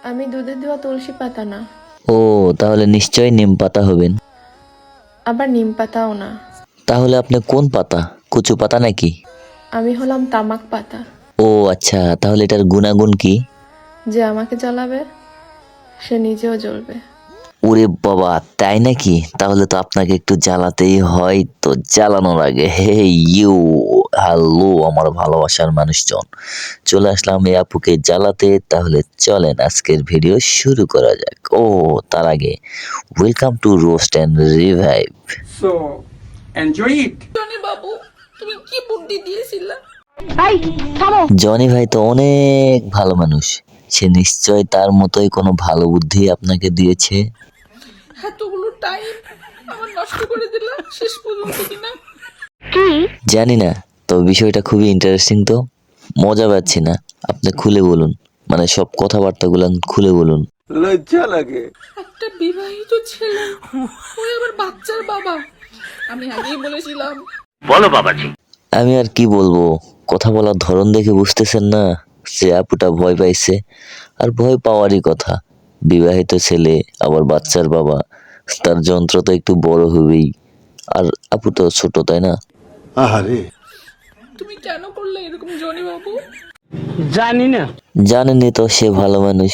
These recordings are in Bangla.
আমি দুধে দেওয়া তুলসী পাতা না। ও তাহলে নিশ্চয়ই নিম পাতা হবেন। আবার নিম পাতাও না। তাহলে আপনি কোন পাতা? কচু পাতা নাকি? আমি হলাম তামাক পাতা। ও আচ্ছা, তাহলে এটার গুণাগুণ কি? যে আমাকে জ্বালাবে সে নিজেও জ্বলবে। ওরে বাবা, তাই নাকি? তাহলে তো আপনাকে একটু জ্বালাতেই হয়, তো জ্বালানোর আগে হে ইউ হ্যালো আমার ভালোবাসার মানুষজন, চলে আসলাম এই আপুকে জ্বালাতে। তাহলে চলেন আজকের ভিডিও শুরু করা যাক। ও তার আগে welcome to roast and revive. So, enjoy it. বাবু, তুমি কি বুদ্ধি দিয়েছিলা? জনি ভাই তো অনেক ভালো মানুষ, সে নিশ্চয় তার মতোই কোনো ভালো বুদ্ধি আপনাকে দিয়েছে। এতগুলো টাইম আমার নষ্ট করে দিলা শেষ পর্যন্ত কিনা। জানি না, তো বিষয়টা খুবই ইন্টারেস্টিং, তো মজা পাচ্ছি না। আপনি খুলে বলুন, মানে সব কথাবার্তাগুলো খুলে বলুন। লজ্জা লাগে। একটা বিবাহিত ছেলে, ওই আবার বাচ্চার বাবা। আমি আগেই বলেছিলাম। আমি আর কি বলবো, কথা বলার ধরন দেখে বুঝতেছেন না যে আপুটা ভয় পাইছে। আর ভয় পাওয়ারই কথা, বিবাহিত ছেলে আবার বাচ্চার বাবা, তার যন্ত্র তো একটু বড় হবেই। আর আপু তো ছোট, তাই না? আহারে, তুমি কেন করলে এরকম জনি বাবু? জানি না। জানেনই তো সে ভালো মানুষ।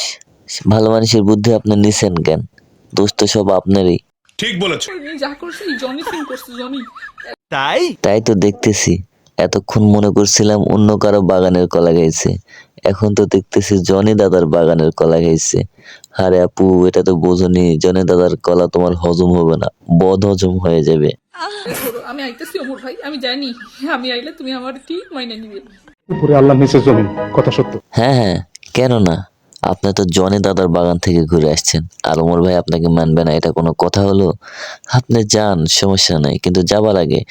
ভালো মানুষের বুদ্ধি আপনি নিছেন কেন? দোষ তো সব আপনারই। তুমি যা করছো এই জনি সিং করছো জনি। তাই তো দেখতেছি। এতক্ষণ মনে করছিলাম অন্য কারো বাগানের কলা গাইছে, এখন তো দেখতেছি জনি দাদার বাগানের কলা গাইছে। আরে আপু, এটা তো বোঝনি, জনি দাদার কলা তোমার হজম হবে না, বদ হজম হয়ে যাবে। ধরো, আমি আইতেছি ওমর ভাই, আমি জানি আমি আইলে তুমি আমার ঠিক মাইনে নিবে। উপরে আল্লাহ নিচে জমিন, কথা সত্য। হ্যাঁ হ্যাঁ, কেন না? আপনি তো জনি দাদার বাগান থেকে ঘুরে আসছেন, আর ওমর ভাই আপনাকে মানবে না, এটা কোনো কথা হলো? আপনি যান, সমস্যা নাই, কিন্তু যাবার আগে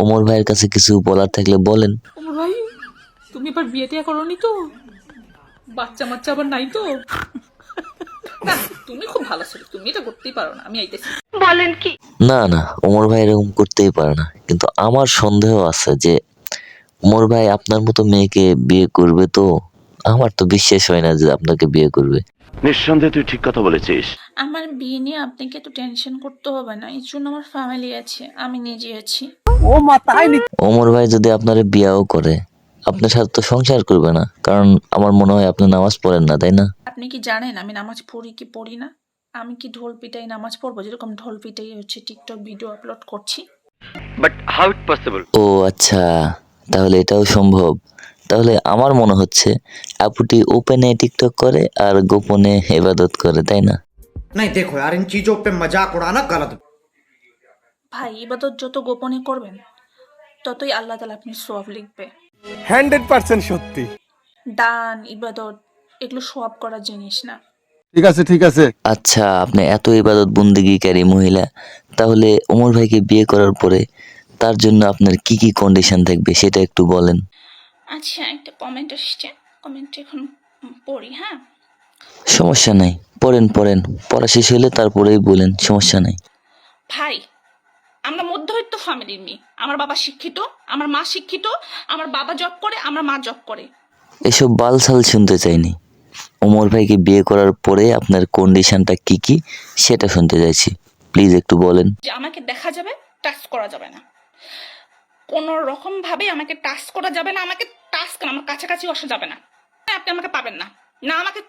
ওমর ভাইয়ের কাছে কিছু বলার থাকলে বলেন। ওমর ভাই, তুমি এবার বিয়ে টিয়া করনি তো? বাচ্চা মাচ্চা আবার নাই তো? না, তুমি খুব ভালো ছিল, তুমি এটা করতেই পারো না। আমি আইতেছি। না না, ওমর ভাই এরকম করতেই পারে না, কিন্তু আমার সন্দেহ আছে যে ওমর ভাই আপনার মতো মেয়েকে বিয়ে করবে। তো আমার তো বিশ্বাস হয় না যে আপনাকে বিয়ে করবে। নিঃসন্দেহে তুই ঠিক কথা বলেছিস। আমার বিয়ে নিয়ে আপনাকে এত টেনশন করতে হবে না, এর জন্য আমার ফ্যামিলি আছে, আমি নিজে আছি। ওমর ভাই যদি আপনার বিয়েও করে, আপনার সাথে তো সংসার করবে না, কারণ আমার মনে হয় আপনি নামাজ পড়েন না, তাই না? আপনি কি জানেন আমি নামাজ পড়ি কি পড়ি না? আমি কি ঢোল পিটাই নামাজ পড়বো? যেরকম ঢোল পিটাই হচ্ছে টিকটক ভিডিও আপলোড করছি। But how it possible? ও আচ্ছা, তাহলে এটাও সম্ভব। তাহলে আমার মনে হচ্ছে আপুটি ওপেনে টিকটক করে আর গোপনে ইবাদত করে, তাই না? नहीं देखो यार, इन चीजों पे मजाक उड़ाना गलत। ভাই, ইবাদত যত গোপনে করবেন ততই আল্লাহ তাআলা আপনি সওয়াব লিখবে। 100% সত্যি। দান ইবাদত এগুলো সওয়াব করার জিনিস না। ঠিক আছে ঠিক আছে। আচ্ছা, আপনি এত ইবাদত বন্দেগীকারী মহিলা, তাহলে ওমর ভাইকে বিয়ে করার পরে তার জন্য আপনার কি কি কন্ডিশন থাকবে সেটা একটু বলেন। আচ্ছা, একটা কমেন্ট আসছে, কমেন্ট এখন পড়ি। হ্যাঁ, সমস্যা নাই, পড়েন পড়েন, পড়া শেষ হলে তারপরেই বলেন, সমস্যা নাই। ভাই আমরা মধ্যবিত্ত ফ্যামিলির মেয়ে, আমার বাবা শিক্ষিত, আমার মা শিক্ষিত, আমার বাবা জব করে, আমার মা জব করে। এসব বালছাল শুনতে চাইনি। ওমর ভাইকে বিয়ে করার পরে আপনার কন্ডিশনটা কি কি সেটা শুনতে চাইছি, প্লিজ একটু বলেন। যে আমাকে দেখা যাবে, টাচ করা যাবে না, কোনো রকম ভাবে আমাকে টাচ করা যাবে না, আমাকে টাচ কেন, আমার কাছাকাছি আসা যাবে না, আপনি আমাকে পাবেন না, না আমাকে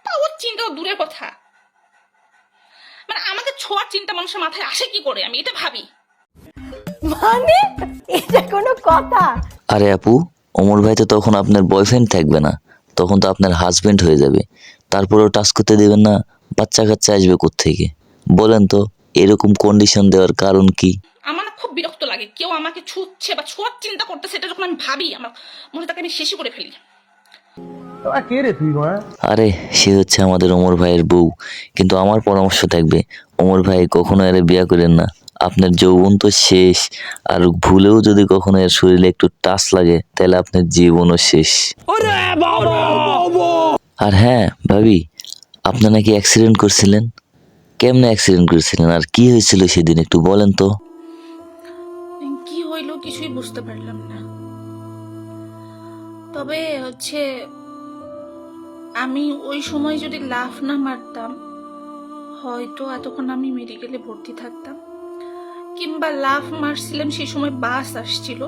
পাওয়ার চিন্তাও দূরের কথা, মানে আমাকে ছোঁয়ার চিন্তা মানুষের মাথায় আসে কি করে, আমি এটা ভাবি। মানে এটা কোনো কথা? আরে আপু, ওমর ভাই তো তখন আপনার বয়ফ্রেন্ড থাকবে না, তখন তো আপনার হাজবেন্ড হয়ে যাবে, তারপরেও টাচ করতে দেবেন না? বাচ্চা কাচ্চা আসবে কোত্থেকে? বলেন তো, এরকম কন্ডিশন দেওয়ার কারণ কি? আমার না খুব বিরক্ত লাগে কেউ আমাকে ছুঁচ্ছে বা ছোঁয়ার চিন্তা করতেছে, এটা যখন আমি ভাবি আমার মনে তাকে আমি শেষই করে ফেলি। আরে সে হচ্ছে আমাদের ওমর ভাইয়ের বউ, কিন্তু আমার পরামর্শ থাকবে, ওমর ভাই কখনো এর বিয়ে করেন না। আপনার যৌবন তো শেষ, আর ভুলেও যদি কখনো এর শরীরে একটু টাচ লাগে তাহলে আপনার জীবনও শেষ। আর হ্যাঁ ভাবি, আপনি নাকি অ্যাক্সিডেন্ট করছিলেন, কেমনে অ্যাক্সিডেন্ট করেছিলেন আর কি হয়েছিল সেদিন একটু বলেন তো। কি হইলো কিছুই বুঝতে পারলাম না, তবে হচ্ছে আমি ওই সময় যদি লাফ না মারতাম হয়তো এতক্ষণ আমি মেডিকেলে ভর্তি থাকতাম, কিংবা লাফ মারছিলাম সেই সময় বাস আসছিল,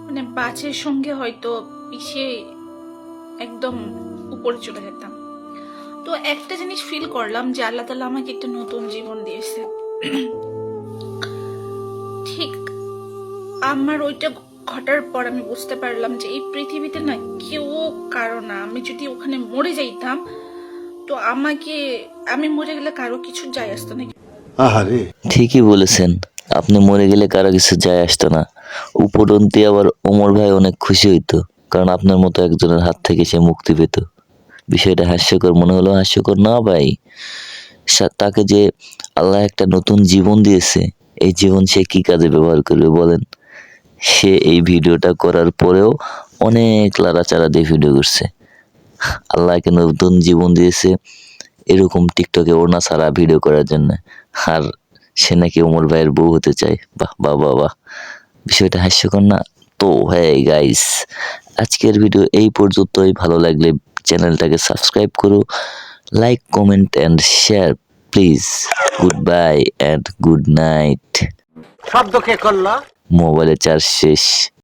মানে বাসের সঙ্গে হয়তো পিছে একদম উপরে চলে যেতাম। তো একটা জিনিস ফিল করলাম যে আল্লাহ তাআলা আমাকে একটা নতুন জীবন দিয়েছে। ঠিক আমার ওইটা ঘটার পর আমি বুঝতে পারলাম যে এই পৃথিবীতে না কেউ কারো না। আমি যদি ওখানে মরে যাইতাম তো আমি মরে গেলে কারো কিছু যায় আসতো না। আহারে ঠিকই বলেছেন, আপনি মরে গেলে কারো কিছু যায় আসতো না। উপরন্তি আবার ওমর ভাই অনেক খুশি হইতো, কারণ আপনার মতো একজনের হাত থেকে সে মুক্তি পেত। বিষয়টা হাস্যকর মনে হলো, হাস্যকর না ভাই, তাকে যে আল্লাহ একটা নতুন জীবন দিয়েছে, এই জীবন সে কি কাজে ব্যবহার করবে বলেন? সে এই ভিডিওটা করার পরেও অনেক লাড়াচাড়া দিয়ে ভিডিও করছে। আল্লাহকে নতুন জীবন দিয়েছে এরকম টিকটকে ওড়না ছাড়া ভিডিও করার জন্য, আর সে নাকি ওমর ভাইয়ের বউ হতে চায়। বাহ বাহ বাহ বাহ, বিষয়টা হাস্যকর না? তো হ্যাঁ গাইস, আজকের ভিডিও এই পর্যন্তই। ভালো লাগলে চ্যানেলটাকে সাবস্ক্রাইব করো, like comment and share please. Good bye and good night. শব্দ কে করলো? মোবাইলে চার্জ শেষ।